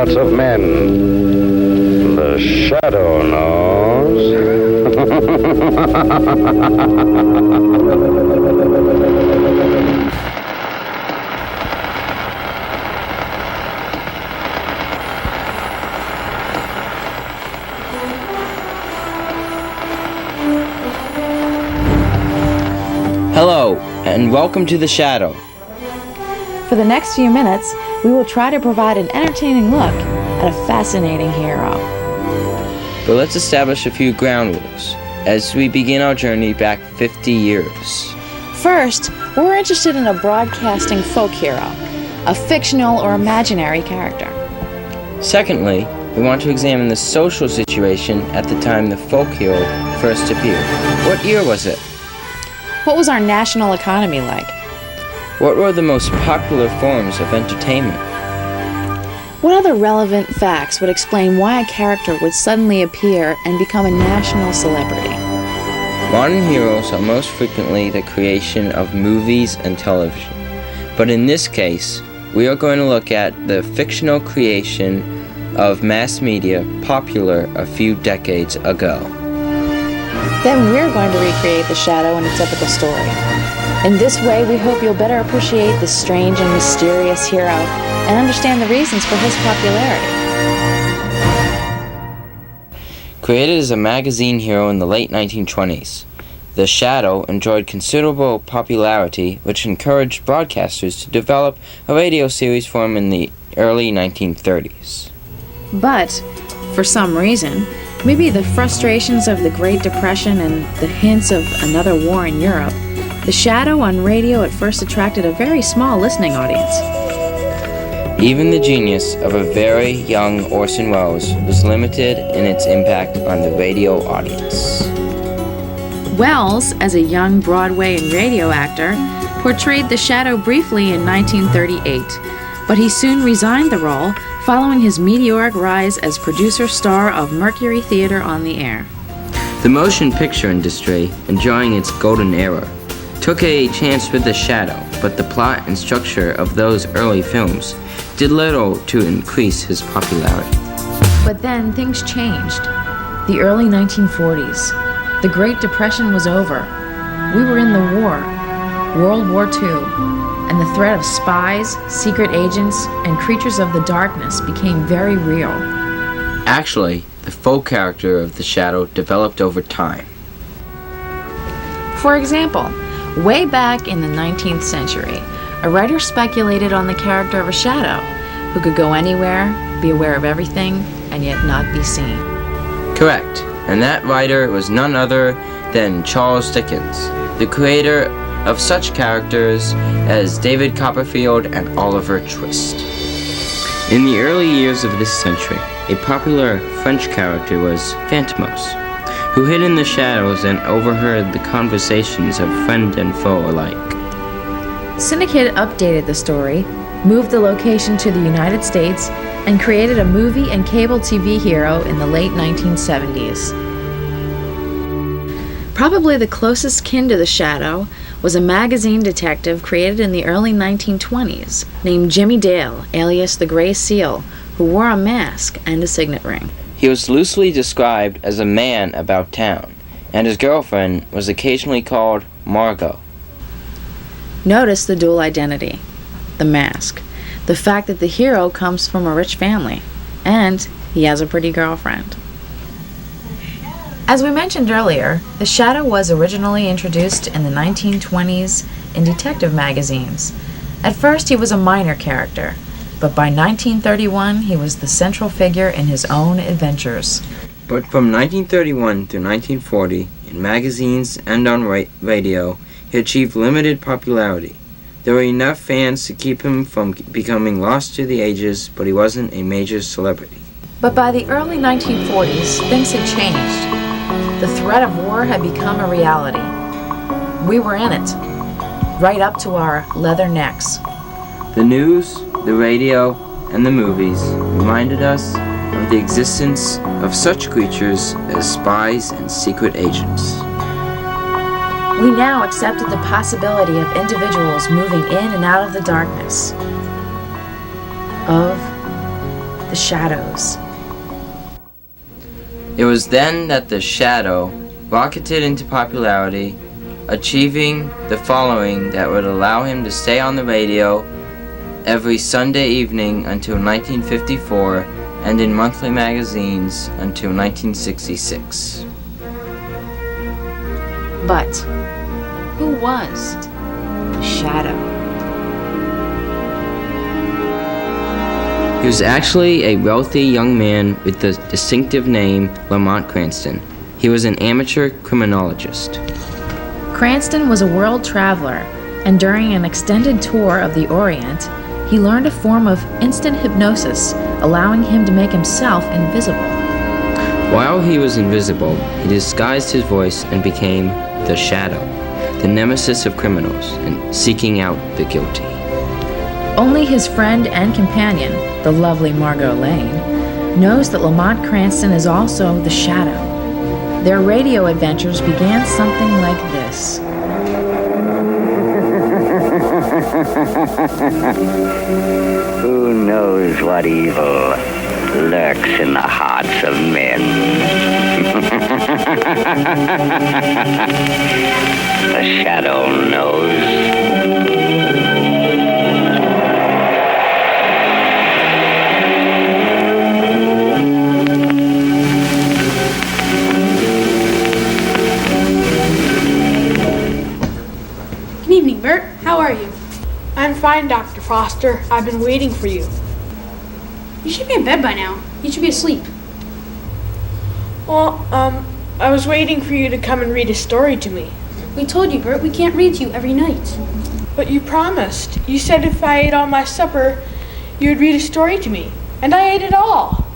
hearts of men. The shadow knows. Hello, and welcome to The Shadow. For the next few minutes, we will try to provide an entertaining look at a fascinating hero. But let's establish a few ground rules as we begin our journey back 50 years. First, we're interested in a broadcasting folk hero, a fictional or imaginary character. Secondly, we want to examine the social situation at the time the folk hero first appeared. What year was it? What was our national economy like? What were the most popular forms of entertainment? What other relevant facts would explain why a character would suddenly appear and become a national celebrity? Modern heroes are most frequently the creation of movies and television. But in this case, we are going to look at the fictional creation of mass media popular a few decades ago. Then we're going to recreate the Shadow in a typical story. In this way, we hope you'll better appreciate this strange and mysterious hero and understand the reasons for his popularity. Created as a magazine hero in the late 1920s, The Shadow enjoyed considerable popularity, which encouraged broadcasters to develop a radio series for him in the early 1930s. But, for some reason, maybe the frustrations of the Great Depression and the hints of another war in Europe, The Shadow on radio at first attracted a very small listening audience. Even the genius of a very young Orson Welles was limited in its impact on the radio audience. Welles, as a young Broadway and radio actor, portrayed The Shadow briefly in 1938, but he soon resigned the role following his meteoric rise as producer-star of Mercury Theater on the Air. The motion picture industry, enjoying its golden era, took a chance with The Shadow, but the plot and structure of those early films did little to increase his popularity. But then things changed. The early 1940s. The Great Depression was over. We were in the war, World War II, and the threat of spies, secret agents, and creatures of the darkness became very real. Actually, the folk character of The Shadow developed over time. For example, way back in the 19th century, a writer speculated on the character of a shadow who could go anywhere, be aware of everything, and yet not be seen. Correct, and that writer was none other than Charles Dickens, the creator of such characters as David Copperfield and Oliver Twist. In the early years of this century, a popular French character was Phantomos, who hid in the shadows and overheard the conversations of friend and foe alike. Cinekyd updated the story, moved the location to the United States, and created a movie and cable TV hero in the late 1970s. Probably the closest kin to the Shadow was a magazine detective created in the early 1920s named Jimmy Dale, alias the Gray Seal, who wore a mask and a signet ring. He was loosely described as a man about town, and his girlfriend was occasionally called Margot. Notice the dual identity, the mask, the fact that the hero comes from a rich family, and he has a pretty girlfriend. As we mentioned earlier, the Shadow was originally introduced in the 1920s in detective magazines. At first he was a minor character, but by 1931 he was the central figure in his own adventures. But from 1931 through 1940, in magazines and on radio, he achieved limited popularity. There were enough fans to keep him from becoming lost to the ages, but he wasn't a major celebrity. But by the early 1940s, things had changed. The threat of war had become a reality. We were in it, right up to our leather necks. The news, the radio, and the movies reminded us of the existence of such creatures as spies and secret agents. We now accepted the possibility of individuals moving in and out of the darkness, of the shadows. It was then that the Shadow rocketed into popularity, achieving the following that would allow him to stay on the radio every Sunday evening until 1954 and in monthly magazines until 1966. But who was the Shadow? He was actually a wealthy young man with the distinctive name Lamont Cranston. He was an amateur criminologist. Cranston was a world traveler, and during an extended tour of the Orient, he learned a form of instant hypnosis, allowing him to make himself invisible. While he was invisible, he disguised his voice and became the Shadow, the nemesis of criminals and seeking out the guilty. Only his friend and companion, the lovely Margot Lane, knows that Lamont Cranston is also the Shadow. Their radio adventures began something like this. Who knows what evil lurks in the hearts of men? The Shadow knows. Good evening, Bert. How are you? I'm fine, Dr. Foster. I've been waiting for you. You should be in bed by now. You should be asleep. Well, I was waiting for you to come and read a story to me. We told you, Bert, we can't read to you every night. But you promised. You said if I ate all my supper, you would read a story to me. And I ate it all.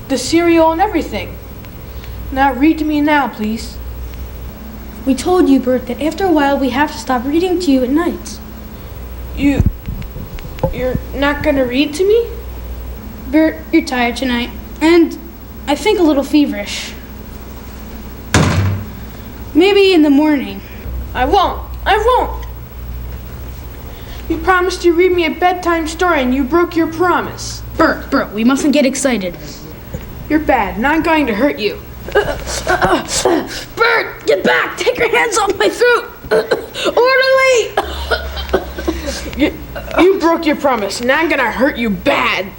The cereal and everything. Now read to me now, please. We told you, Bert, that after a while we have to stop reading to you at night. You're not gonna read to me? Bert, you're tired tonight, and I think a little feverish. Maybe in the morning. I won't. You promised to read me a bedtime story and you broke your promise. Bert, we mustn't get excited. You're bad and I'm going to hurt you. Bert, get back! Take your hands off my throat! Orderly! You broke your promise and I'm gonna hurt you bad.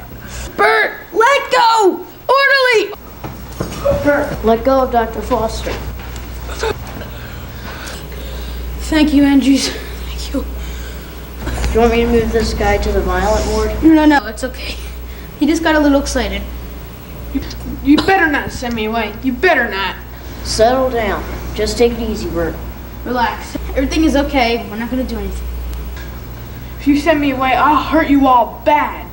Bert, let go! Orderly! Bert, let go of Dr. Foster. Thank you, Andrews. Thank you. Do you want me to move this guy to the violent ward? No, it's okay. He just got a little excited. You better not send me away. You better not. Settle down. Just take it easy, Bert. Relax. Everything is okay. We're not gonna do anything. If you send me away, I'll hurt you all bad.